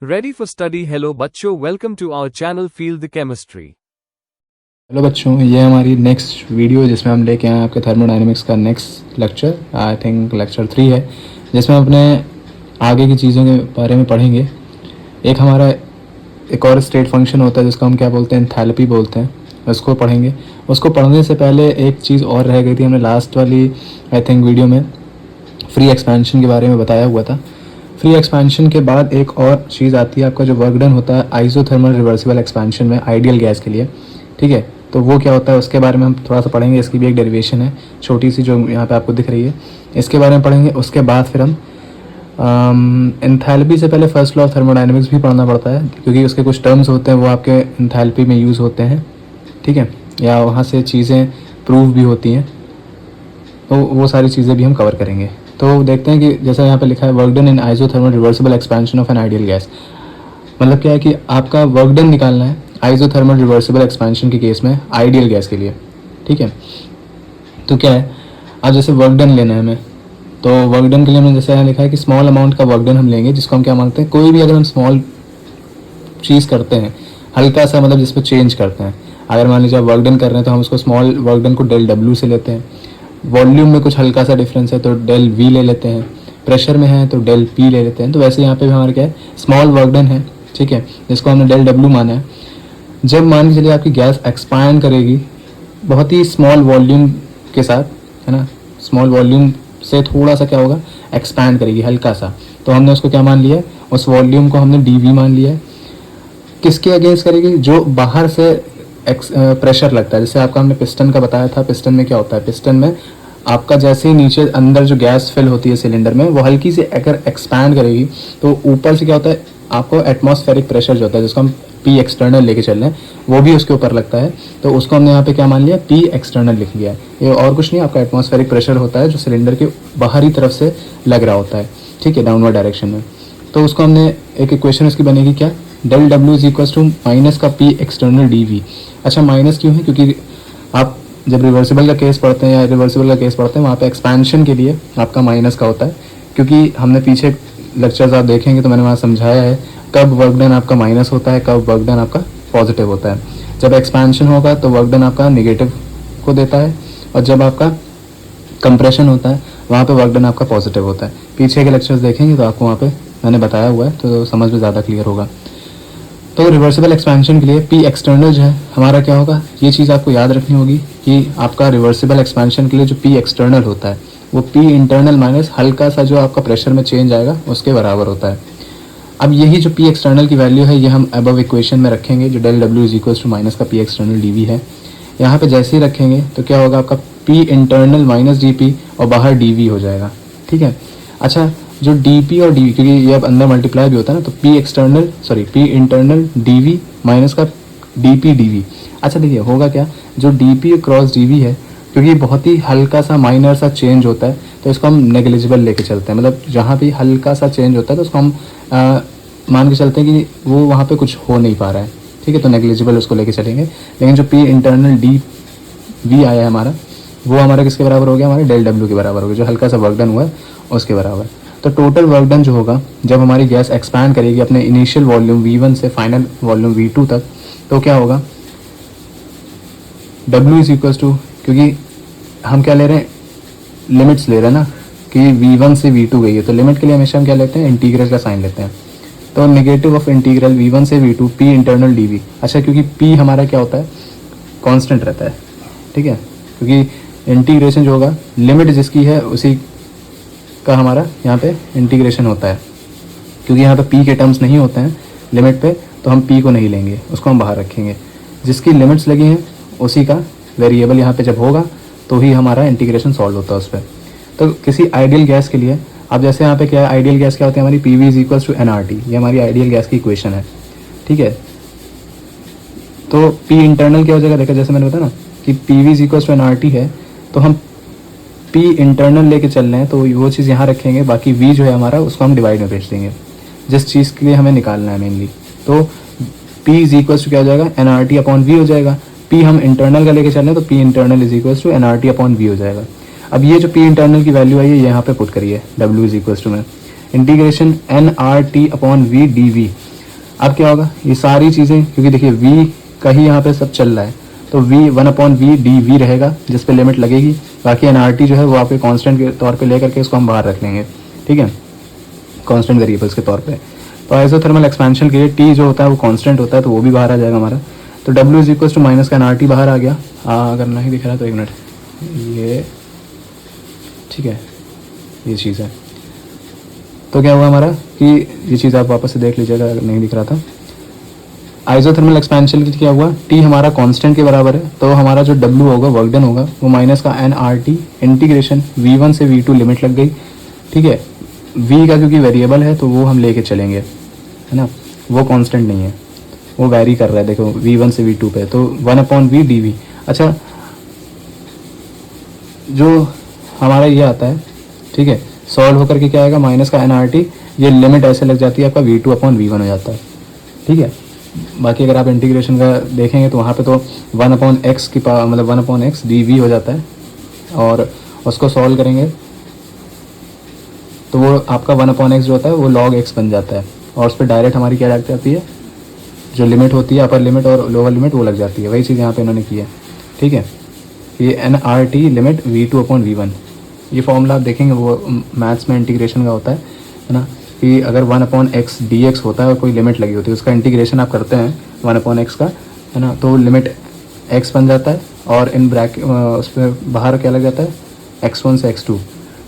Ready for study? Hello बच्चों, welcome to our channel Feel the Chemistry। Hello बच्चों, ये हमारी नेक्स्ट वीडियो जिसमें हम लेके आए हैं आपके थर्मोडायनेमिक्स का next lecture, I think lecture 3 है, जिसमें हम अपने आगे की चीज़ों के बारे में पढ़ेंगे। एक हमारा एक और स्टेट फंक्शन होता है जिसको हम क्या बोलते हैं, एंथैल्पी बोलते हैं, उसको पढ़ेंगे। उसको पढ़ने से पहले एक चीज़ और रह गई थी, हमने लास्ट वाली आई थिंक वीडियो में फ्री एक्सपेंशन के बारे में बताया हुआ था। फ्री एक्सपेंशन के बाद एक और चीज़ आती है, आपका जो वर्क डन होता है आइसोथर्मल रिवर्सिबल एक्सपेंशन में आइडियल गैस के लिए, ठीक है। तो वो क्या होता है उसके बारे में हम थोड़ा सा पढ़ेंगे। इसकी भी एक डेरिवेशन है छोटी सी जो यहाँ पे आपको दिख रही है, इसके बारे में पढ़ेंगे। उसके बाद फिर हम एंथैल्पी से पहले फर्स्ट लॉ ऑफ थर्मोडायनेमिक्स भी पढ़ना पड़ता है, क्योंकि उसके कुछ टर्म्स होते हैं वो आपके एंथैल्पी में यूज़ होते हैं, ठीक है, या वहाँ से चीज़ें प्रूव भी होती हैं, तो वो सारी चीज़ें भी हम कवर करेंगे। तो देखते हैं कि जैसा यहाँ पे लिखा है, work done in isothermal reversible expansion of an ideal gas. मतलब क्या है कि आपका वर्क डन निकालना है आइसोथर्मल रिवर्सिबल एक्सपेंशन के केस में आइडियल गैस के लिए, ठीक है। तो क्या है, अब जैसे वर्क डन लेना है हमें, तो वर्क डन के लिए हमने जैसे यहाँ लिखा है कि स्मॉल अमाउंट का वर्क डन हम लेंगे, जिसको हम क्या मांगते हैं, कोई भी अगर हम स्मॉल चीज़ करते हैं, हल्का सा मतलब जिस पर चेंज करते हैं, अगर मान लीजिए आप वर्क डन कर रहे हैं तो हम उसको स्मॉल वर्क डन को डेल डब्ल्यू से लेते हैं। वॉल्यूम में कुछ हल्का सा डिफरेंस है तो डेल वी ले लेते हैं, प्रेशर में है तो डेल पी ले लेते हैं। तो वैसे यहाँ पे भी हमारा क्या है, स्मॉल वर्क डन है, ठीक है, जिसको हमने डेल डब्ल्यू माना है। जब मान के चलिए आपकी गैस एक्सपांड करेगी बहुत ही स्मॉल वॉल्यूम के साथ, है ना, स्मॉल वॉल्यूम से थोड़ा सा क्या होगा, एक्सपैंड करेगी हल्का सा, तो हमने उसको क्या मान लिया है, उस वॉल्यूम को हमने डी वी मान लिया है। किसके अगेंस्ट करेगी, जो बाहर से प्रेशर लगता है। जैसे आपका हमने पिस्टन का बताया था, पिस्टन में क्या होता है, पिस्टन में आपका जैसे ही नीचे अंदर जो गैस फिल होती है सिलेंडर में, वो हल्की सी अगर एक्सपैंड करेगी तो ऊपर से क्या होता है, आपको एटमॉस्फेरिक प्रेशर जो होता है, जिसको हम पी एक्सटर्नल लेके चल रहे हैं, वो भी उसके ऊपर लगता है। तो उसको हमने यहाँ पे क्या मान लिया, पी एक्सटर्नल लिख लिया है। ये और कुछ नहीं, आपका एटमॉस्फेरिक प्रेशर होता है जो सिलेंडर के बाहरी तरफ से लग रहा होता है, ठीक है, डाउनवर्ड डायरेक्शन में। तो उसको हमने एक इक्वेशन उसकी बनेगी क्या, del W is equal to minus का पी एक्सटर्नल डी वी। अच्छा, माइनस क्यों है, क्योंकि आप जब रिवर्सिबल का केस पढ़ते हैं या रिवर्सिबल का केस पढ़ते हैं, वहाँ पे एक्सपेंशन के लिए आपका माइनस का होता है, क्योंकि हमने पीछे लेक्चर्स आप देखेंगे तो मैंने वहाँ समझाया है कब वर्क डन आपका माइनस होता है, कब वर्क डन आपका पॉजिटिव होता है। जब एक्सपेंशन होगा तो वर्क डन आपका नेगेटिव को देता है, और जब आपका कंप्रेशन होता है वहाँ पे वर्क डन आपका पॉजिटिव होता है। पीछे के लेक्चर्स देखेंगे तो आपको वहाँ पे मैंने बताया हुआ है, तो समझ में ज़्यादा क्लियर होगा। तो रिवर्सिबल एक्सपेंशन के लिए पी एक्सटर्नल जो है हमारा क्या होगा, ये चीज़ आपको याद रखनी होगी कि आपका रिवर्सिबल एक्सपेंशन के लिए जो पी एक्सटर्नल होता है वो पी इंटरनल माइनस हल्का सा जो आपका प्रेशर में चेंज आएगा उसके बराबर होता है। अब यही जो पी एक्सटर्नल की वैल्यू है ये हम अबव इक्वेशन में रखेंगे, जो del W is equal to minus का पी एक्सटर्नल डी वी है। यहाँ पे जैसे ही रखेंगे तो क्या होगा, आपका P internal minus D P और बाहर डी वी हो जाएगा, ठीक है। अच्छा, जो डी पी और डी वी, क्योंकि ये अब अंदर मल्टीप्लाई भी होता है ना, तो P internal D V minus का डी पी डी वी। अच्छा देखिए होगा क्या, जो D P cross D V है, क्योंकि बहुत ही हल्का सा माइनर सा चेंज होता है तो इसको हम नेग्लिजिबल लेके चलते हैं। मतलब जहाँ भी हल्का सा चेंज होता है तो उसको हम मान के चलते हैं कि वो वहाँ पे कुछ हो नहीं पा रहा है, ठीक है, तो नेग्लिजिबल उसको लेके चलेंगे। लेकिन जो पी इंटरनल डी वी आया है हमारा, वो हमारा किसके बराबर हो गया, हमारे डेल डब्ल्यू के बराबर हो गया, जो हल्का सा वर्क डन हुआ है उसके बराबर। तो टोटल वर्क डन जो होगा जब हमारी गैस एक्सपैंड करेगी अपने इनिशियल वॉल्यूम V1 से फाइनल वॉल्यूम V2 तक, तो क्या होगा, W इज इक्वल टू, क्योंकि हम क्या ले रहे हैं, लिमिट्स ले रहे हैं ना, कि V1 से V2 गई है, तो लिमिट के लिए हमेशा हम क्या लेते हैं, इंटीग्रल का साइन लेते हैं। तो नेगेटिव ऑफ इंटीग्रल V1 से V2 P इंटरनल DV। अच्छा, क्योंकि P हमारा क्या होता है, कांस्टेंट रहता है, ठीक है, क्योंकि इंटीग्रेशन जो होगा लिमिट जिसकी है उसी का हमारा यहाँ पे इंटीग्रेशन होता है। क्योंकि यहाँ पे P के टर्म्स नहीं होते हैं लिमिट पे, तो हम P को नहीं लेंगे, उसको हम बाहर रखेंगे। जिसकी लिमिट्स लगी हैं उसी का वेरिएबल यहाँ पे जब होगा तो ही हमारा इंटीग्रेशन सॉल्व होता है उस पर। तो किसी आइडियल गैस के लिए, अब जैसे यहाँ पे क्या है, आइडियल गैस क्या होती है हमारी, P V is equal to N R T, ये हमारी आइडियल गैस की इक्वेशन है, ठीक है। तो पी इंटरनल क्या हो जाएगा, देखा जैसे मैंने बताया ना कि P V is equal to N R T है, तो हम पी इंटरनल लेके चल रहे हैं तो वो चीज़ यहाँ रखेंगे, बाकी वी जो है हमारा उसको हम डिवाइड में भेज देंगे, जिस चीज़ के लिए हमें निकालना है मेनली। तो पी इज इक्वल टू क्या हो जाएगा, N R T upon V हो जाएगा। पी हम इंटरनल का लेके चल रहे हैं तो P internal is equal to N R T upon V हो जाएगा। अब ये जो पी इंटरनल की वैल्यू आई है यहाँ पे पुट करिए, डब्ल्यू इज इक्वल टू में integration N R T upon V D V. अब क्या होगा, ये सारी चीज़ें, क्योंकि देखिए v का ही यहाँ पे सब चल रहा है, तो v 1/v dv रहेगा जिस पे लिमिट लगेगी। बाकी nRT जो है वो आपके कांस्टेंट के तौर पे लेकर के इसको हम बाहर रख लेंगे, ठीक है, कांस्टेंट वेरिएबल्स के तौर पे। तो आइसोथर्मल एक्सपेंशन के लिए t जो होता है वो कांस्टेंट होता है, तो वो भी बाहर आ जाएगा हमारा। तो w is equal to minus का nRT बाहर आ गया। अगर नहीं दिख रहा तो एक मिनट, ये ठीक है, ये चीज़ है। तो क्या हुआ हमारा कि ये चीज़ आप वापस से देख लीजिएगा अगर नहीं दिख रहा था। आइसोथर्मल एक्सपेंशन की क्या हुआ, t हमारा कांस्टेंट के बराबर है, तो हमारा जो w होगा, वर्क डन होगा, वो माइनस का nRT इंटीग्रेशन v1 से v2 लिमिट लग गई, ठीक है। v का क्योंकि वेरिएबल है तो वो हम लेके चलेंगे, है ना, वो कांस्टेंट नहीं है, वो वैरी कर रहा है, देखो v1 से v2 पे, तो 1/v dv। अच्छा, जो हमारा ये आता है, ठीक है, सॉल्व होकर के क्या आएगा, माइनस का nRT, ये लिमिट ऐसे लग जाती है, आपका v2/v1 हो जाता है, ठीक है। बाकी अगर आप इंटीग्रेशन का देखेंगे तो वहाँ पे तो 1/x की मतलब 1/x dv हो जाता है, और उसको सॉल्व करेंगे तो वो आपका 1/x जो होता है वो log x बन जाता है, और उस पर डायरेक्ट हमारी क्या लग जाती है, जो लिमिट होती है अपर लिमिट और लोअर लिमिट वो लग जाती है। वही चीज़ यहाँ पे इन्होंने की है, ठीक है। ये nRT लिमिट v2/v1, ये फॉर्मूला आप देखेंगे वो मैथ्स में इंटीग्रेशन का होता है ना, कि अगर 1/x dx होता है और कोई लिमिट लगी होती है, उसका इंटीग्रेशन आप करते हैं 1/x का, है ना, तो लिमिट x बन जाता है, और इन ब्रैकेट उस पर बाहर क्या लग जाता है, x1 से x2।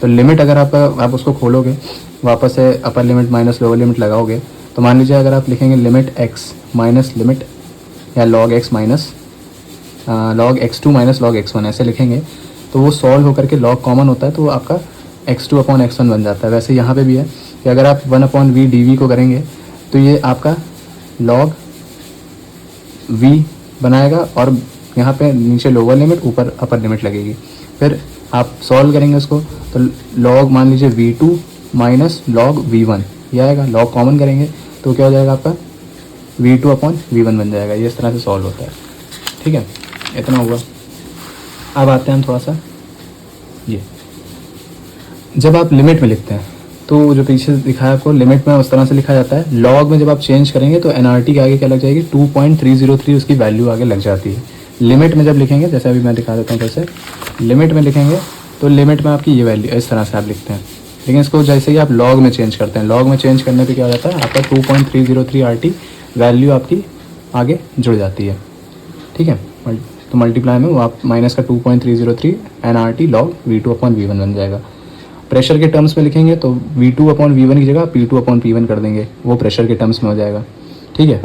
तो लिमिट अगर आप उसको खोलोगे, वापस से upper limit minus lower limit लगाओगे, तो मान लीजिए अगर आप लिखेंगे लिमिट x माइनस लिमिट या log x minus log x2 minus log x1 ऐसे लिखेंगे, तो वो सॉल्व होकर के log कॉमन होता है, तो वो आपका x2/x1 बन जाता है। वैसे यहाँ पे भी है कि अगर आप 1/v dv को करेंगे तो ये आपका log v बनाएगा, और यहाँ पे नीचे लोअर लिमिट ऊपर अपर लिमिट लगेगी। फिर आप सॉल्व करेंगे उसको, तो log मान लीजिए v2 माइनस log v1 ये आएगा, log कॉमन करेंगे तो क्या हो जाएगा आपका v2/v1 बन जाएगा। ये इस तरह से सॉल्व होता है, ठीक है, इतना हुआ। अब आते हैं हम थोड़ा सा, ये जब आप लिमिट में लिखते हैं तो जो पीछे दिखाया आपको लिमिट में उस तरह से लिखा जाता है। लॉग में जब आप चेंज करेंगे तो nRT के आगे क्या लग जाएगी, 2.303 उसकी वैल्यू आगे लग जाती है। लिमिट में जब लिखेंगे, जैसे अभी मैं दिखा देता हूँ कैसे, लिमिट में लिखेंगे तो लिमिट में आपकी ये वैल्यू इस तरह से आप लिखते हैं, लेकिन इसको जैसे ही आप लॉग में चेंज करते हैं, लॉग में चेंज करने पर क्या हो जाता है, आपका 2.303 RT वैल्यू आपकी आगे जुड़ जाती है, ठीक है। तो मल्टीप्लाई में वो आप माइनस का 2.303 nRT log v2/v1 बन जाएगा। प्रेशर के टर्म्स में लिखेंगे तो v2/v1 की जगह p2/p1 कर देंगे, वो प्रेशर के टर्म्स में हो जाएगा, ठीक है।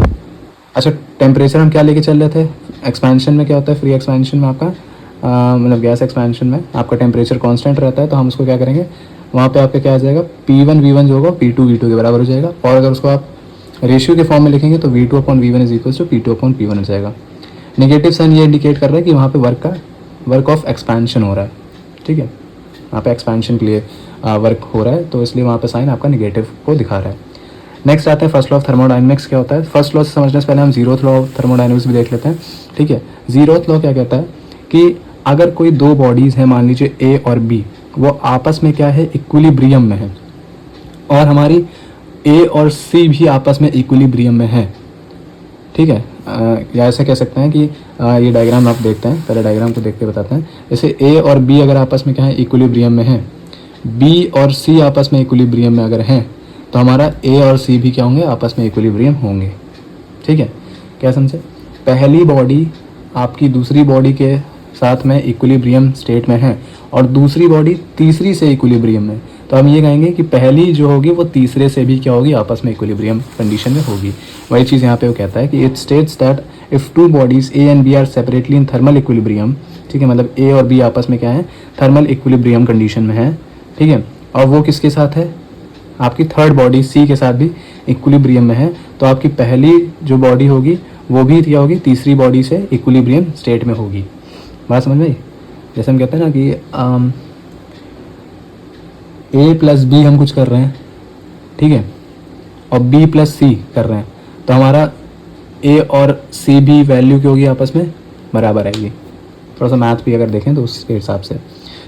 अच्छा, टेम्परेचर हम क्या लेके चल रहे थे, एक्सपेंशन में क्या होता है, फ्री एक्सपेंशन में आपका मतलब गैस एक्सपेंशन में आपका टेम्परेचर कांस्टेंट रहता है, तो हम उसको क्या करेंगे, वहाँ पे आपका क्या आ जाएगा, p1v1 जो होगा p2v2 के बराबर हो जाएगा। और अगर उसको आप रेशियो के फॉर्म में लिखेंगे तो v2/v1 is equal to p2/p1 हो जाएगा। नेगेटिव साइन ये इंडिकेट कर रहा है कि वहाँ पे वर्क ऑफ एक्सपेंशन हो रहा है, ठीक है, वहाँ पे एक्सपेंशन के लिए वर्क हो रहा है, तो इसलिए वहाँ पे साइन आपका नेगेटिव को दिखा रहा है। नेक्स्ट आता है फर्स्ट लॉ ऑफ थर्मोडायनेमिक्स। क्या होता है, फर्स्ट लॉ से समझने से पहले हम जीरोथ लॉ ऑफ थर्मोडायनेमिक्स भी देख लेते हैं, ठीक है। जीरोथ लॉ क्या कहता है कि अगर कोई दो बॉडीज़ हैं, मान लीजिए ए और बी, वो आपस में क्या है, इक्विलिब्रियम में है, और हमारी ए और सी भी आपस में इक्विलिब्रियम में है, ठीक है। या ऐसा कह सकते हैं कि ये डायग्राम आप देखते हैं, पहले डायग्राम को देख के बताते हैं। जैसे ए और बी अगर आपस में क्या है, इक्विलिब्रियम में है, बी और सी आपस में इक्विलिब्रियम में अगर हैं, तो हमारा ए और सी भी क्या होंगे, आपस में इक्विलिब्रियम होंगे, ठीक है। क्या समझे, पहली बॉडी आपकी दूसरी बॉडी के साथ में इक्विलिब्रियम स्टेट में है, और दूसरी बॉडी तीसरी से इक्विलिब्रियम में, तो हम ये कहेंगे कि पहली जो होगी वो तीसरे से भी क्या होगी, आपस में इक्विलिब्रियम कंडीशन में होगी। वही चीज़ यहाँ पे वो कहता है कि it states that if two bodies A and B are separately in thermal equilibrium, ठीक है, मतलब ए और बी आपस में क्या है, थर्मल इक्विलिब्रियम कंडीशन में है, ठीक है, और वो किसके साथ है, आपकी थर्ड बॉडी सी के साथ भी इक्विलिब्रियम में है, तो आपकी पहली जो बॉडी होगी वो भी क्या होगी, तीसरी बॉडी से इक्विलिब्रियम स्टेट में होगी। बात समझ में आई? जैसे हम कहते हैं ना कि ए प्लस बी हम कुछ कर रहे हैं, ठीक है, और बी प्लस सी कर रहे हैं, तो हमारा ए और सी भी वैल्यू की होगी आपस में बराबर आएगी। थोड़ा सा मैथ भी अगर देखें तो उसके हिसाब से,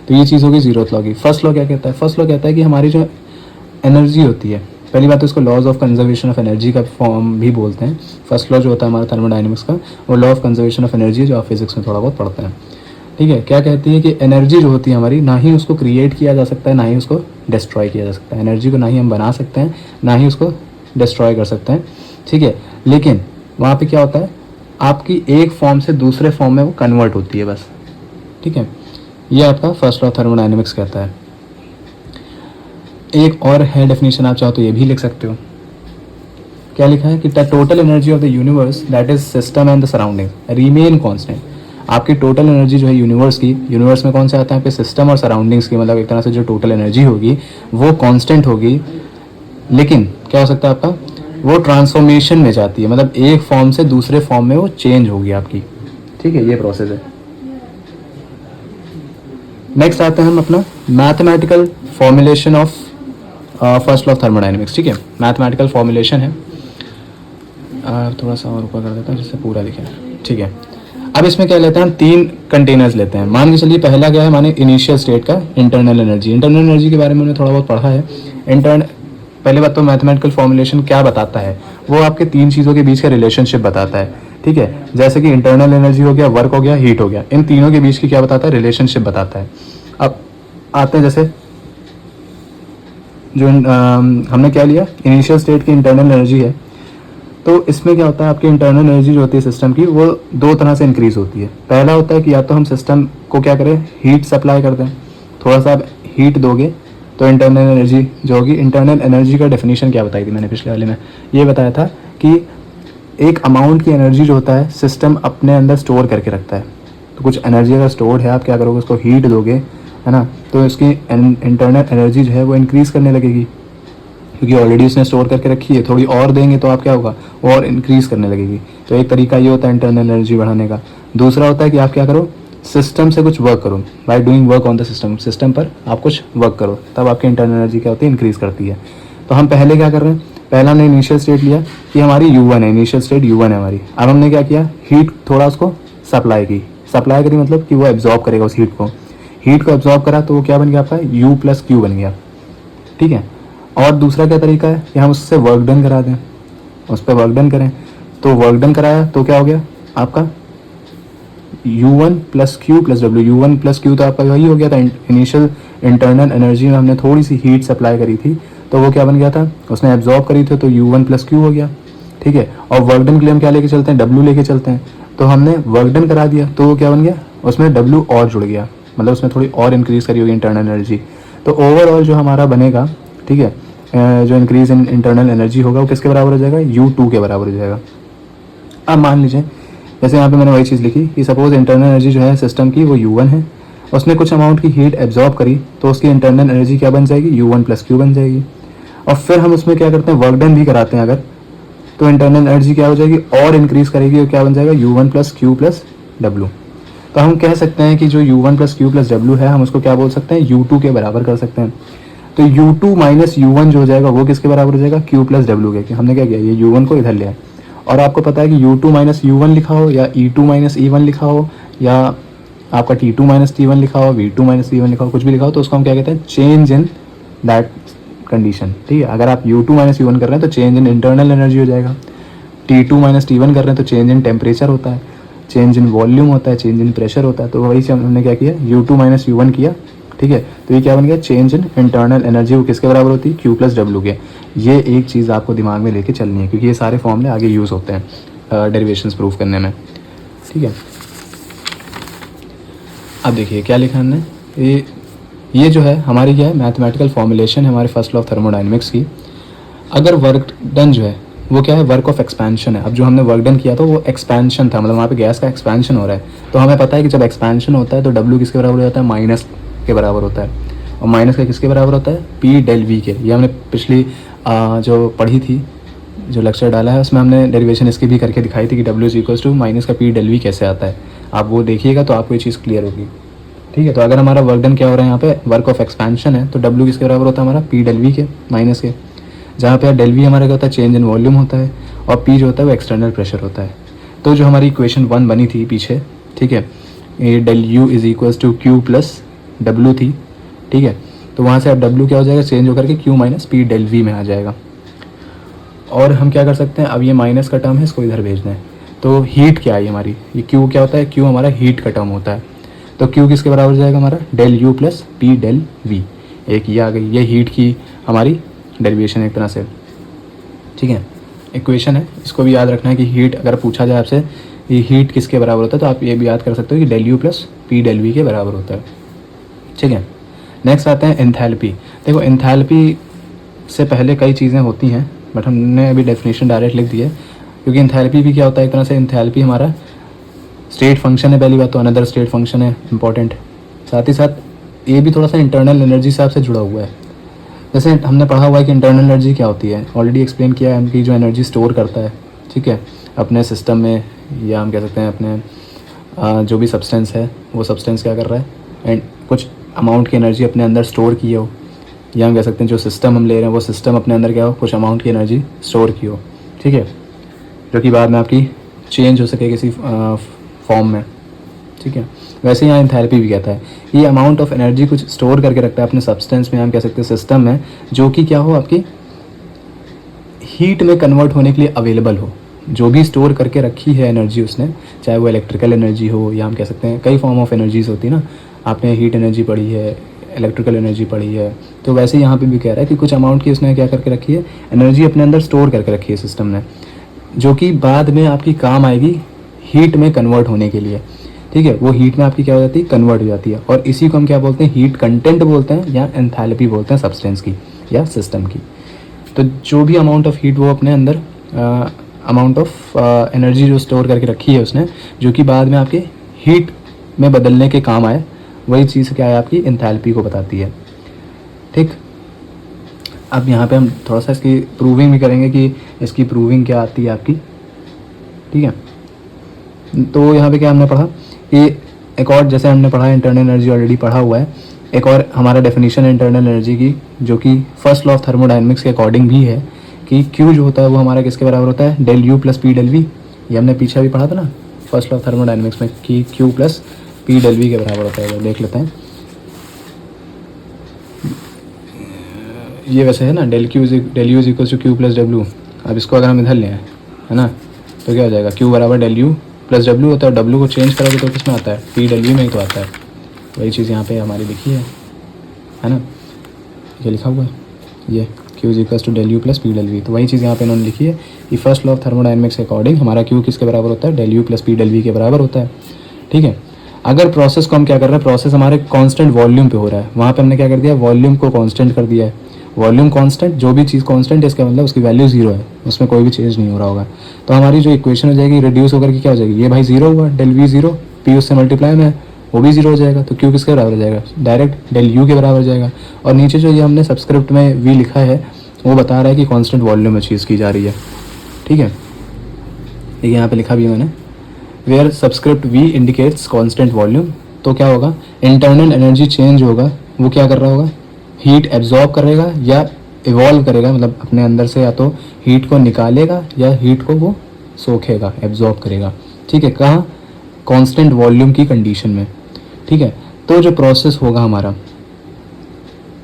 तो ये चीज़ होगी जीरोथ लॉ की। फर्स्ट लॉ क्या कहता है, फर्स्ट लॉ कहता है कि हमारी जो एनर्जी होती है, पहली बात तो इसको laws of conservation of energy का फॉर्म भी बोलते हैं। फर्स्ट लॉ जो होता है हमारा थर्मोडाइनमिक्स का, वो law of conservation of energy, जो आप फिजिक्स में थोड़ा बहुत पढ़ते हैं। ठीक है, क्या कहती है कि एनर्जी जो होती है हमारी, ना ही उसको क्रिएट किया जा सकता है, ना ही उसको डिस्ट्रॉय किया जा सकता है। एनर्जी को ना ही हम बना सकते हैं, ना ही उसको डिस्ट्रॉय कर सकते हैं। ठीक है, लेकिन वहाँ पे क्या होता है, आपकी एक फॉर्म से दूसरे फॉर्म में वो कन्वर्ट होती है बस। ठीक है, ये आपका फर्स्ट लॉ ऑफ थर्मोडाइनमिक्स कहता है। एक और है डेफिनेशन, आप चाहो तो ये भी लिख सकते हो। क्या लिखा है कि the total energy of the universe that is system and the surrounding remain constant. आपकी टोटल एनर्जी जो है यूनिवर्स की, यूनिवर्स में कौन से आते हैं आपके सिस्टम और सराउंडिंग्स की, मतलब एक तरह से जो टोटल एनर्जी होगी वो कांस्टेंट होगी, लेकिन क्या हो सकता है आपका, वो ट्रांसफॉर्मेशन में जाती है, मतलब एक फॉर्म से दूसरे फॉर्म में वो चेंज होगी आपकी। ठीक है, ये प्रोसेस है। नेक्स्ट आते हैं हम अपना mathematical formulation of first law of thermodynamics. ठीक है, मैथमेटिकल फॉर्मुलेशन है। थोड़ा सा और ऊपर कर देता हूँ जिससे पूरा दिखे। ठीक है, अब इसमें क्या लेते हैं हम, 3 कंटेनर्स लेते हैं। मान के चलिए पहला क्या है, माने इनिशियल स्टेट का इंटरनल एनर्जी। इंटरनल एनर्जी के बारे में हमने थोड़ा बहुत पढ़ा है। पहले बात तो मैथमेटिकल फॉर्मुलेशन क्या बताता है, वो आपके 3 चीज़ों के बीच का रिलेशनशिप बताता है। ठीक है, जैसे कि इंटरनल एनर्जी हो गया, वर्क हो गया, हीट हो गया, इन तीनों के बीच की क्या बताता है, रिलेशनशिप बताता है। अब आते हैं जैसे जो हमने क्या लिया, इनिशियल स्टेट की इंटरनल एनर्जी है, तो इसमें क्या होता है, आपकी इंटरनल एनर्जी जो होती है सिस्टम की, वो 2 तरह से इंक्रीज होती है। पहला होता है कि या तो हम सिस्टम को क्या करें, हीट सप्लाई कर दें, थोड़ा सा आप हीट दोगे तो इंटरनल एनर्जी जो होगी। इंटरनल एनर्जी का डेफिनेशन क्या बताई थी मैंने पिछले वाले में, ये बताया था कि एक अमाउंट की एनर्जी जो होता है सिस्टम अपने अंदर स्टोर करके रखता है। तो कुछ एनर्जी अगर स्टोर है, आप क्या करोगे, उसको हीट दोगे, है ना, तो इसकी इंटरनल एनर्जी जो है वो इंक्रीज़ करने लगेगी, क्योंकि ऑलरेडी उसने स्टोर करके रखी है। थोड़ी और देंगे तो आप क्या होगा, और इंक्रीज़ करने लगेगी। तो एक तरीका ये होता है इंटरनल एनर्जी बढ़ाने का। दूसरा होता है कि आप क्या करो, सिस्टम से कुछ वर्क करो, by doing work on the system. System पर आप कुछ वर्क करो, तब आपकी इंटरनल एनर्जी क्या होती है, इंक्रीज़ करती है। तो हम पहले क्या कर रहे हैं, पहला हमने इनिशियल स्टेट लिया कि हमारी U1 है, इनिशियल स्टेट U1 है हमारी। अब हमने क्या किया, हीट थोड़ा उसको सप्लाई करी, मतलब कि वो एब्जॉर्ब करेगा उस हीट को एब्जॉर्ब करा तो वो क्या बन गया आपका, U+Q बन गया। ठीक है, और दूसरा क्या तरीका है कि हम उससे वर्क डन करा दें, उस पर वर्क डन करें। तो वर्क डन कराया तो क्या हो गया आपका, U1+Q+W। U1+Q तो आपका वही हो गया था, इनिशियल इंटरनल एनर्जी में हमने थोड़ी सी हीट सप्लाई करी थी तो वो क्या बन गया था, उसने एब्जॉर्ब करी थी, तो U1+Q हो गया। ठीक है, और वर्क डन के लिए हम क्या लेके चलते हैं, W लेके चलते हैं। तो हमने वर्क डन करा दिया तो वो क्या बन गया, उसमें W और जुड़ गया, मतलब उसमें थोड़ी और इंक्रीज़ करी होगी इंटरनल एनर्जी। तो ओवरऑल जो हमारा बनेगा, ठीक है, जो इंक्रीज इन इंटरनल एनर्जी होगा वो किसके बराबर हो जाएगा, U2 के बराबर हो जाएगा। अब मान लीजिए जैसे यहाँ पे मैंने वही चीज़ लिखी कि सपोज इंटरनल एनर्जी जो है सिस्टम की वो U1 है, उसने कुछ अमाउंट की हीट एब्जॉर्ब करी तो उसकी इंटरनल एनर्जी क्या बन जाएगी, U1+Q बन जाएगी। और फिर हम उसमें क्या करते हैं, वर्क डन भी कराते हैं अगर, तो इंटरनल एनर्जी क्या हो जाएगी, और इंक्रीज़ करेगी, और क्या बन जाएगा, U1+Q+W। तो हम कह सकते हैं कि जो U1+Q+W है हम उसको क्या बोल सकते हैं, U2 के बराबर कर सकते हैं। तो U2 - U1 जो हो जाएगा वो किसके बराबर हो जाएगा, Q+W के। हमने क्या किया, ये U1 को इधर लिया, और आपको पता है कि U2 - U1 लिखा हो, या E2 - E1 लिखा हो, या आपका T2 - T1 लिखा हो, V2 - V1 लिखा हो, कुछ भी लिखा हो, तो उसको हम क्या कहते हैं, चेंज इन दैट कंडीशन। ठीक है, अगर आप U2 - U1 कर रहे हैं तो चेंज इन इंटरनल एनर्जी हो जाएगा। T2 - T1 कर रहे हैं तो चेंज इन टेम्परेचर होता है, चेंज इन वॉल्यूम होता है, चेंज इन प्रेशर होता है। तो वही से हमने क्या किया, U2 - U1 किया। ठीक है, तो ये क्या बन गया, चेंज इन इंटरनल एनर्जी, वो किसके बराबर होती है, Q+W के। ये एक चीज़ आपको दिमाग में लेके चलनी है, क्योंकि ये सारे फॉर्मूले आगे यूज़ होते हैं डेरिवेशंस प्रूफ करने में। ठीक है, अब देखिए क्या लिखा हमने, ये जो है हमारी क्या है, मैथमेटिकल फॉर्मुलेशन है हमारे फर्स्ट लॉ ऑफ थर्मोडाइनमिक्स की। अगर वर्क डन जो है वो क्या है, वर्क ऑफ एक्सपेंशन है। अब जो हमने वर्क डन किया था वो एक्सपेंशन था, मतलब वहाँ पे गैस का एक्सपेंशन हो रहा है। तो हमें पता है कि जब एक्सपेंशन होता है तो W किसके बराबर होता है, माइनस के बराबर होता है, और माइनस का किसके बराबर होता है, P∆V के। ये हमने पिछली जो पढ़ी थी, जो लेक्चर डाला है उसमें हमने डेरिवेशन इसकी भी करके दिखाई थी कि W = माइनस का P∆V कैसे आता है। आप वो देखिएगा तो आपको ये चीज़ क्लियर होगी। ठीक है, तो अगर हमारा वर्क डन क्या हो रहा है, यहाँ पे वर्क ऑफ एक्सपेंशन है, तो W किसके बराबर होता है हमारा, P∆V के, माइनस के। जहाँ पे ∆V हमारा क्या होता है, चेंज इन वॉल्यूम होता है, और P जो होता है वो एक्सटर्नल प्रेशर होता है। तो जो हमारी इक्वेशन 1 बनी थी पीछे, ठीक है, ये ∆U = Q+W थी। ठीक है, तो वहाँ से अब W क्या हो जाएगा, चेंज होकर के Q - P∆V में आ जाएगा। और हम क्या कर सकते हैं, अब ये माइनस का टर्म है, इसको इधर भेज दें। तो हीट क्या है हमारी, ये क्यू क्या होता है, क्यू हमारा हीट का टर्म होता है। तो क्यू किसके बराबर हो जाएगा हमारा, del U plus P del V. एक ये आ गई, ये हीट की हमारी डेरिवेशन एक तरह से, ठीक है, इक्वेशन है। इसको भी याद रखना है कि हीट अगर पूछा जाए आपसे ये हीट किसके बराबर होता है, तो आप ये भी याद कर सकते हो कि del U plus P del V के बराबर होता है, ठीक है। नेक्स्ट आते हैं एंथैल्पी। देखो एंथैल्पी से पहले कई चीज़ें होती हैं, बट हमने अभी डेफिनेशन डायरेक्ट लिख दी है, क्योंकि एंथैल्पी भी क्या होता है एक तरह से, एंथैल्पी हमारा स्टेट फंक्शन है पहली बात तो, अनदर स्टेट फंक्शन है इंपॉर्टेंट। साथ ही साथ ये भी थोड़ा सा इंटरनल एनर्जी से आपसे जुड़ा हुआ है। जैसे हमने पढ़ा हुआ है कि इंटरनल एनर्जी क्या होती है, ऑलरेडी एक्सप्लेन किया है, हमकी जो एनर्जी स्टोर करता है, ठीक है, अपने सिस्टम में, या हम कह सकते हैं अपने जो भी सब्सटेंस है वो सब्सटेंस क्या कर रहा है, एंड कुछ अमाउंट की एनर्जी अपने अंदर स्टोर की हो, या हम कह सकते हैं जो सिस्टम हम ले रहे हैं वो सिस्टम अपने अंदर क्या हो, कुछ अमाउंट की एनर्जी स्टोर की हो, ठीक है, जो कि बाद में आपकी चेंज हो सके किसी फॉर्म में, ठीक है। वैसे यहाँ एंथैल्पी भी कहता है, ये अमाउंट ऑफ एनर्जी कुछ स्टोर करके रखता है अपने सब्सटेंस में, हम कह सकते हैं सिस्टम में, जो कि क्या हो, आपकी हीट में कन्वर्ट होने के लिए अवेलेबल हो। जो भी स्टोर करके रखी है एनर्जी उसने, चाहे वो इलेक्ट्रिकल एनर्जी हो, या हम कह सकते हैं कई फॉर्म ऑफ एनर्जीज होती है ना, आपने हीट एनर्जी पढ़ी है, इलेक्ट्रिकल एनर्जी पढ़ी है, तो वैसे यहाँ पे भी कह रहा है कि कुछ अमाउंट की उसने क्या करके रखी है, एनर्जी अपने अंदर स्टोर करके रखी है सिस्टम ने, जो कि बाद में आपकी काम आएगी हीट में कन्वर्ट होने के लिए, ठीक है। वो हीट में आपकी क्या हो जाती है, कन्वर्ट हो जाती है, और इसी को हम क्या बोलते हैं, हीट कंटेंट बोलते हैं, या एंथैल्पी बोलते हैं सब्सटेंस की या सिस्टम की। तो जो भी अमाउंट ऑफ हीट वो अपने अंदर अमाउंट ऑफ एनर्जी जो स्टोर करके रखी है उसने, जो कि बाद में आपके हीट में बदलने के काम आए, वही चीज़ क्या है आपकी एंथैल्पी को बताती है, ठीक। अब यहाँ पे हम थोड़ा सा इसकी प्रूविंग भी करेंगे कि इसकी प्रूविंग क्या आती है आपकी, ठीक है। तो यहाँ पे क्या हमने पढ़ा कि एक और, जैसे हमने पढ़ा इंटरनल एनर्जी ऑलरेडी पढ़ा हुआ है, एक और हमारा डेफिनेशन है इंटरनल एनर्जी की, जो कि फर्स्ट लॉ ऑफ थर्मोडायनेमिक्स के अकॉर्डिंग भी है, कि Q जो होता है वो हमारा किसके बराबर होता है, del U plus P del V. ये हमने पीछे भी पढ़ा था ना फर्स्ट लॉ ऑफ थर्मोडायनेमिक्स में, कि Q plus P del V के बराबर होता है। देख लेते हैं, ये वैसे है ना, del U is equal to Q plus W. अब इसको अगर हम इधर लें, है ना, तो क्या हो जाएगा, Q बराबर डेल यू प्लस डब्ल्यू होता है, और डब्ल्यू को चेंज करोगे तो किस में आता है, पी डब्ल्यू में ही तो आता है। वही चीज़ यहाँ पे हमारी लिखी है ना, ये लिखा हुआ है, ये Q is equal to del U plus P del V. तो वही चीज़ यहाँ पे इन्होंने लिखी है कि फर्स्ट लॉ ऑफ थर्मोडायनेमिक्स के अकॉर्डिंग हमारा Q किसके बराबर होता है, del U plus P del V के बराबर होता है, ठीक है। अगर प्रोसेस को हम क्या कर रहे हैं, प्रोसेस हमारे कांस्टेंट वॉल्यूम पे हो रहा है, वहाँ पे हमने क्या कर दिया, वॉल्यूम को कांस्टेंट कर दिया है। वॉल्यूम कांस्टेंट, जो भी चीज़ कांस्टेंट है इसका मतलब उसकी वैल्यू जीरो है, उसमें कोई भी चेंज नहीं हो रहा होगा। तो हमारी जो इक्वेशन हो जाएगी रिड्यूस होकर के क्या हो जाएगी, ये भाई जीरो हुआ, डेल वी जीरो, पी उससे मल्टीप्लाई में वो भी जीरो हो जाएगा, तो क्यू किसके बराबर हो जाएगा, डायरेक्ट डेल यू के बराबर हो जाएगा। और नीचे जो ये हमने सब्सक्रिप्ट में वी लिखा है वो बता रहा है कि कांस्टेंट वॉल्यूम में चीज़ की जा रही है, ठीक है। ये यहाँ पे लिखा भी है मैंने, where subscript V indicates constant volume. तो क्या होगा, इंटरनल एनर्जी चेंज होगा, वो क्या कर रहा होगा, हीट एब्जॉर्ब करेगा या इवॉल्व करेगा, मतलब अपने अंदर से या तो हीट को निकालेगा या हीट को वो सोखेगा, एब्जॉर्ब करेगा, ठीक है। कहाँ, कांस्टेंट वॉल्यूम की कंडीशन में, ठीक है। तो जो प्रोसेस होगा हमारा,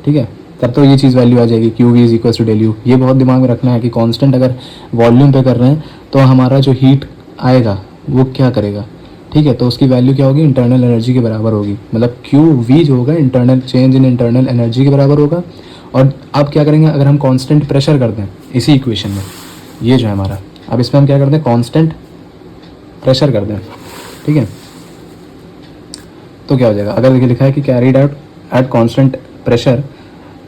ठीक है, तब तो ये चीज़ वैल्यू आ जाएगी, Q V is equal to del U. ये बहुत दिमाग में रखना है कि कांस्टेंट अगर वॉल्यूम पे कर रहे हैं तो हमारा जो हीट आएगा वो क्या करेगा, ठीक है। तो उसकी वैल्यू क्या होगी, इंटरनल एनर्जी के बराबर होगी, मतलब क्यू वी जो होगा internal change in internal energy के बराबर होगा। और अब क्या करेंगे, अगर हम कांस्टेंट प्रेशर कर दें इसी इक्वेशन में, ये जो है हमारा, अब इसमें हम क्या करते हैं, कांस्टेंट प्रेशर कर दें, ठीक है। तो क्या हो जाएगा, अगर देखिए लिखा है कि carried out at constant pressure,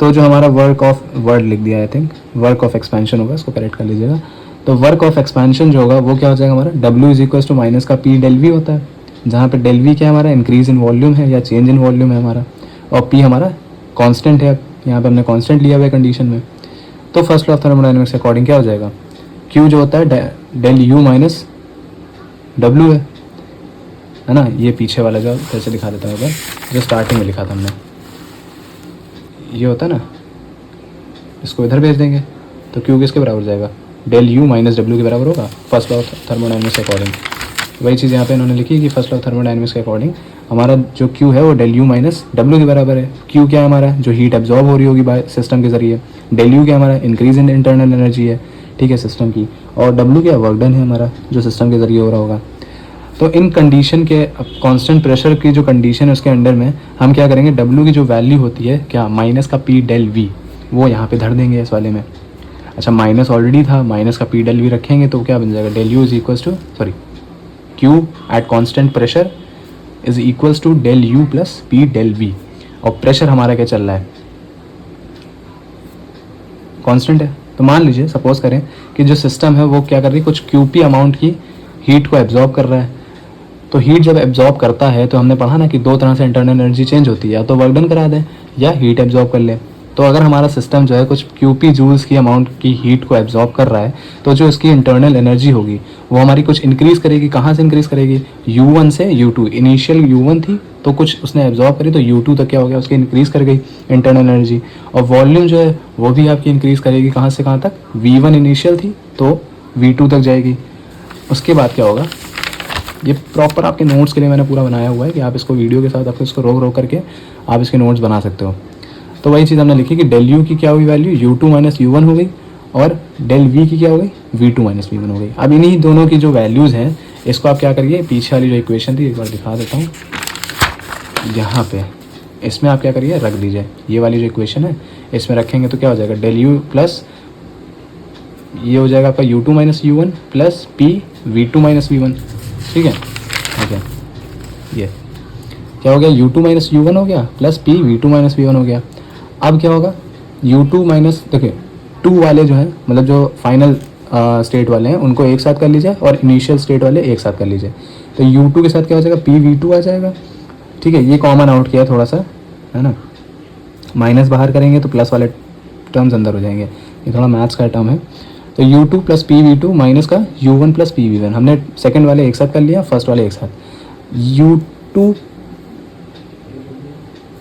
तो जो हमारा वर्ड लिख दिया I think, work of expansion होगा, इसको करेक्ट कर लीजिएगा। तो वर्क ऑफ एक्सपेंशन जो होगा वो क्या हो जाएगा हमारा, W is equal to minus का पी डेल वी होता है, जहाँ पे डेल वी क्या है हमारा, इंक्रीज इन वॉल्यूम है या चेंज इन वॉल्यूम है हमारा, और P हमारा कांस्टेंट है, यहाँ पे हमने कांस्टेंट लिया हुआ है कंडीशन में। तो फर्स्ट लॉ ऑफ थर्मोडायनेमिक्स के अकॉर्डिंग क्या हो जाएगा, Q जो होता है डेल यू माइनस डब्ल्यू है ना। ये पीछे वाला जो कैसे दिखा देता है, जो स्टार्टिंग में लिखा था हमने, ये होता है ना, इसको इधर भेज देंगे तो Q किसके बराबर हो जाएगा, डेल यू माइनस डब्ल्यू के बराबर होगा फर्स्ट लॉ ऑफ थर्मोडायनेमिक्स के अकॉर्डिंग। वही चीज़ यहाँ पे इन्होंने लिखी है कि फर्स्ट लॉ ऑफ थर्मोडायनेमिक्स के अकॉर्डिंग हमारा जो Q है वो डेल यू माइनस डब्ल्यू के बराबर है। Q क्या है हमारा, जो हीट एब्जॉर्ब हो रही होगी बाय सिस्टम के जरिए, डेल यू क्या हमारा, इंक्रीज इन इंटरनल एनर्जी है, ठीक है, सिस्टम की। और W क्या वर्क डन है हमारा, जो सिस्टम के ज़रिए हो रहा होगा। तो इन कंडीशन के कांस्टेंट प्रेशर की जो कंडीशन है उसके अंडर में हम क्या करेंगे, W की जो वैल्यू होती है क्या, माइनस का P डेल V, वो यहाँ पे धर देंगे इस वाले में। अच्छा, माइनस ऑलरेडी था, माइनस का P डेल V रखेंगे तो क्या बन जाएगा, del U is equals to Q at constant pressure is equals to del U plus P del V। और प्रेशर हमारा क्या चल रहा है, कांस्टेंट है। तो मान लीजिए, सपोज करें कि जो सिस्टम है वो क्या कर रही है, कुछ QP अमाउंट की हीट को एब्जॉर्ब कर रहा है। तो हीट जब एब्जॉर्ब करता है तो हमने पढ़ा ना कि दो तरह से इंटरनल एनर्जी चेंज होती है, या तो वर्क डन करा दे या हीट एब्जॉर्ब कर ले। तो अगर हमारा सिस्टम जो है कुछ QP जूल्स की अमाउंट की हीट को एब्जॉर्ब कर रहा है, तो जो इसकी इंटरनल एनर्जी होगी वो हमारी कुछ इंक्रीज़ करेगी। कहाँ से इंक्रीज़ करेगी, U1 से U2। इनिशियल U1 थी तो कुछ उसने एब्जॉर्ब करी, तो U2 तक क्या हो गया, उसकी इंक्रीज़ कर गई इंटरनल एनर्जी। और वॉल्यूम जो है वो भी आपकी इंक्रीज़ करेगी, कहाँ से कहाँ तक, V1 इनिशियल थी तो V2 तक जाएगी। उसके बाद क्या होगा, ये प्रॉपर आपके नोट्स के लिए मैंने पूरा बनाया हुआ है कि आप इसको वीडियो के साथ आपको इसको रोक करके आप इसके नोट्स बना सकते हो। तो वही चीज़ हमने लिखी कि डेल U की क्या हुई वैल्यू, U2 माइनस U1 हो गई, और डेल V की क्या हो गई, V2 माइनस V1 हो गई। अब इन्हीं दोनों की जो वैल्यूज़ हैं इसको आप क्या करिए, पीछे वाली जो इक्वेशन थी एक बार दिखा देता हूँ, यहाँ पे इसमें आप क्या करिए, रख दीजिए। ये वाली जो इक्वेशन है इसमें रखेंगे तो क्या हो जाएगा, डेल U प्लस ये हो जाएगा आपका U2 minus U1 plus P V2 minus V1। ठीक है, ओके, ये क्या हो गया, U2 माइनस U1 हो गया plus P V2 minus V1 हो गया। अब क्या होगा, U2 माइनस, देखिए 2 वाले जो हैं, मतलब जो फाइनल स्टेट वाले हैं उनको एक साथ कर लीजिए, और इनिशियल स्टेट वाले एक साथ कर लीजिए। तो U2 के साथ क्या हो जाएगा, P V2 आ जाएगा। ठीक है, ये कॉमन आउट किया थोड़ा सा, है ना, माइनस बाहर करेंगे तो प्लस वाले टर्म्स अंदर हो जाएंगे। ये थोड़ा मैथ्स का टर्म है। तो U2 plus P V2 minus का U1 प्लस P V1, हमने सेकंड वाले एक साथ कर लिया, फर्स्ट वाले एक साथ। U2,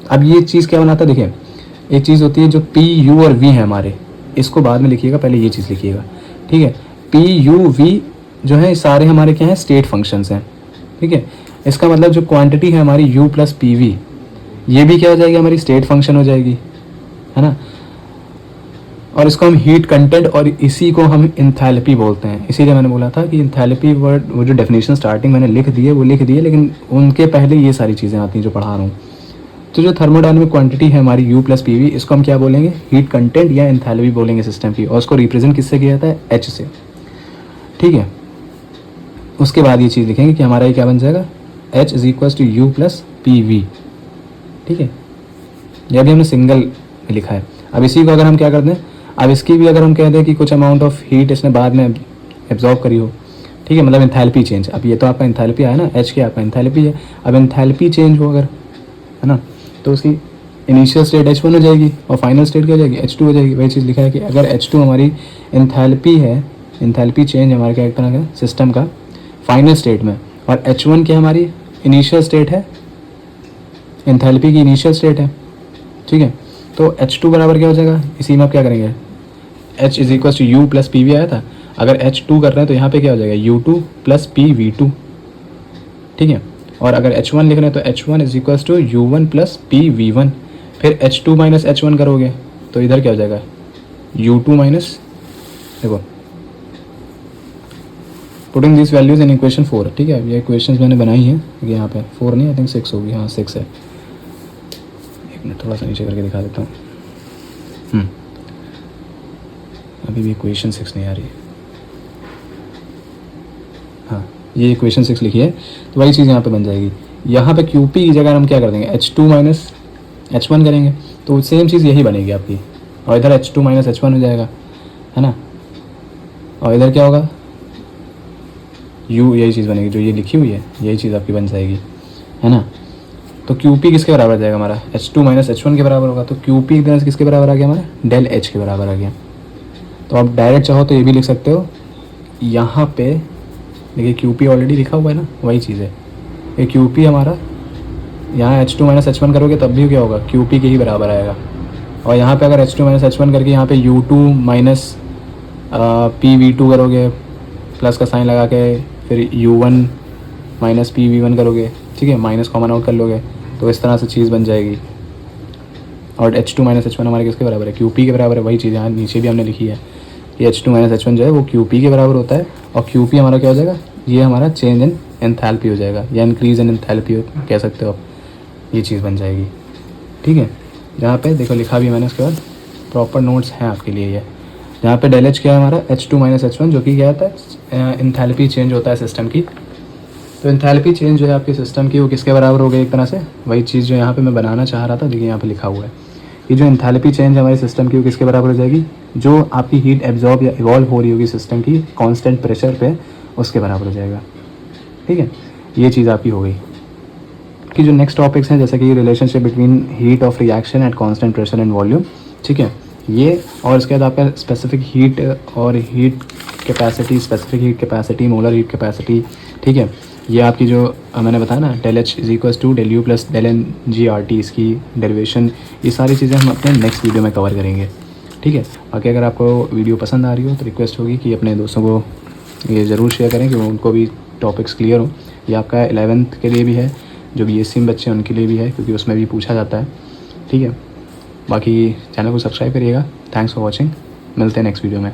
अब ये चीज़ क्या बनाता है, देखिए एक चीज़ होती है जो P U और V है हमारे, इसको बाद में लिखिएगा, पहले ये चीज़ लिखिएगा। ठीक है, P U V जो है सारे हमारे क्या हैं, स्टेट फंक्शंस हैं। ठीक है, इसका मतलब जो क्वांटिटी है हमारी U प्लस P V, ये भी क्या हो जाएगी, हमारी स्टेट फंक्शन हो जाएगी, है ना। और इसको हम हीट कंटेंट और इसी को हम इंथैल्पी बोलते हैं। इसीलिए मैंने बोला था कि इंथैल्पी वर्ड, वो जो डेफिनेशन स्टार्टिंग मैंने लिख दी है वो लिख दी है, लेकिन उनके पहले ये सारी चीज़ें आती हैं जो पढ़ा रहा हूँ। तो जो थर्मोडायनामिक क्वांटिटी है हमारी U प्लस P V, इसको हम क्या बोलेंगे, हीट कंटेंट या इंथैल्पी बोलेंगे सिस्टम की, और उसको रिप्रेजेंट किससे किया जाता है, H से। ठीक है, उसके बाद ये चीज़ लिखेंगे कि हमारा ये क्या बन जाएगा, H is equals to U plus P V। ठीक है, यह भी हमने सिंगल में लिखा है। अब इसी को अगर हम क्या कर दें, अब इसकी भी अगर हम कह दें कि कुछ अमाउंट ऑफ हीट इसने बाद में एब्जॉर्ब करी हो, ठीक है, मतलब इंथैल्पी चेंज। अब ये तो आपका इंथैल्पी आया ना, H की आपका इंथैल्पी है। अब इंथैल्पी चेंज हो अगर, है ना, तो उसकी इनिशियल स्टेट H1 हो जाएगी और फाइनल स्टेट क्या हो जाएगी, H2 हो जाएगी। वही चीज़ लिखा है कि अगर H2 हमारी इंथैल्पी है, इंथैल्पी चेंज हमारे क्या एक तरह का सिस्टम का फाइनल स्टेट में, और H1 की हमारी इनिशियल स्टेट है, इंथैल्पी की इनिशियल स्टेट है। ठीक है, तो H2 बराबर क्या हो जाएगा, इसी में आप क्या करेंगे, H is equal to U plus P V आया था, अगर H2 कर रहे हैं तो यहाँ पे क्या हो जाएगा, U2 प्लस P V2। ठीक है, और अगर H1 लिख रहे हैं तो H1 is equal to U1 plus P V1। फिर H2 माइनस H1 करोगे तो इधर क्या हो जाएगा, U2 माइनस, देखो putting this values in equation 4। ठीक है, ये इक्वेशंस मैंने बनाई हैं, यहाँ पे 4 नहीं, आई थिंक 6 होगी, हाँ 6 है। एक मिनट थोड़ा सा नीचे करके दिखा देता हूँ। अभी भी इक्वेशन 6 नहीं आ रही है, हाँ ये इक्वेशन 6 लिखी है, तो वही चीज़ यहाँ पे बन जाएगी। यहाँ पे QP की जगह हम क्या कर देंगे, H2 माइनस H1 करेंगे, तो सेम चीज़ यही बनेगी आपकी, और इधर H2 माइनस H1 हो जाएगा, है ना, और इधर क्या होगा, U, यही चीज़ बनेगी जो ये लिखी हुई है, यही चीज़ आपकी बन जाएगी, है ना। तो QP किसके बराबर आ जाएगा हमारा, H2 माइनस H1 के बराबर होगा। तो QP इधर से किसके बराबर आ गया हमारा, डेल H के बराबर आ गया। तो आप डायरेक्ट चाहो तो ये भी लिख सकते हो, यहाँ पे देखिए QP ऑलरेडी लिखा हुआ है ना, वही चीज़ है। ये QP हमारा यहाँ H2 माइनस H1 करोगे तब भी क्या होगा, QP के ही बराबर आएगा। और यहाँ पे अगर H2 माइनस H1 करके यहाँ पे U2 माइनस P V2 करोगे, प्लस का साइन लगा के, फिर U1 माइनस P V1 करोगे, ठीक है, माइनस कॉमन आउट कर लोगे, तो इस तरह से चीज़ बन जाएगी। और H2 माइनस H1 हमारे किसके बराबर है, QP के बराबर है। वही चीज़ यहाँ नीचे भी हमने लिखी है, कि H2-H1 जो है वो QP के बराबर होता है, और QP हमारा क्या हो जाएगा, ये हमारा चेंज इन एंथैल्पी हो जाएगा, या इंक्रीज़ इन एंथैल्पी कह सकते हो आप, ये चीज़ बन जाएगी। ठीक है, यहाँ पे देखो लिखा भी मैंने, उसके बाद प्रॉपर नोट्स हैं आपके लिए ये। यहाँ पे डेल एच क्या है हमारा, H2-H1, जो कि क्या होता है, एंथैल्पी चेंज होता है सिस्टम की। तो एंथैल्पी चेंज जो है आपके सिस्टम की वो किसके बराबर हो गई, एक तरह से वही चीज़ जो यहाँ पे मैं बनाना चाह रहा था, देखिए यहाँ पे लिखा हुआ है कि जो एंथैल्पी चेंज हमारे सिस्टम की वो किसके बराबर हो जाएगी, जो आपकी हीट एब्जॉर्ब या इवॉल्व हो रही होगी सिस्टम की कांस्टेंट प्रेशर पे, उसके बराबर हो जाएगा। ठीक है, ये चीज़ आपकी हो गई। कि जो नेक्स्ट टॉपिक्स हैं जैसे कि relationship between heat of reaction at constant pressure and volume, ठीक है, ये, और इसके बाद आपका स्पेसिफिक हीट और heat capacity, specific heat capacity, molar heat capacity. ठीक है, ये आपकी जो मैंने बताया ना, del H is equals to del U plus del N G R T, इसकी डेरिवेशन, ये सारी चीज़ें हम अपने नेक्स्ट वीडियो में कवर करेंगे। ठीक है, बाकी अगर आपको वीडियो पसंद आ रही हो तो रिक्वेस्ट होगी कि अपने दोस्तों को ये ज़रूर शेयर करें कि उनको भी टॉपिक्स क्लियर हो। ये आपका 11th के लिए भी है, जो BSc में बच्चे हैं उनके लिए भी है, क्योंकि उसमें भी पूछा जाता है। ठीक है, बाकी चैनल को सब्सक्राइब करिएगा। थैंक्स फॉर वॉचिंग, मिलते हैं नेक्स्ट वीडियो में।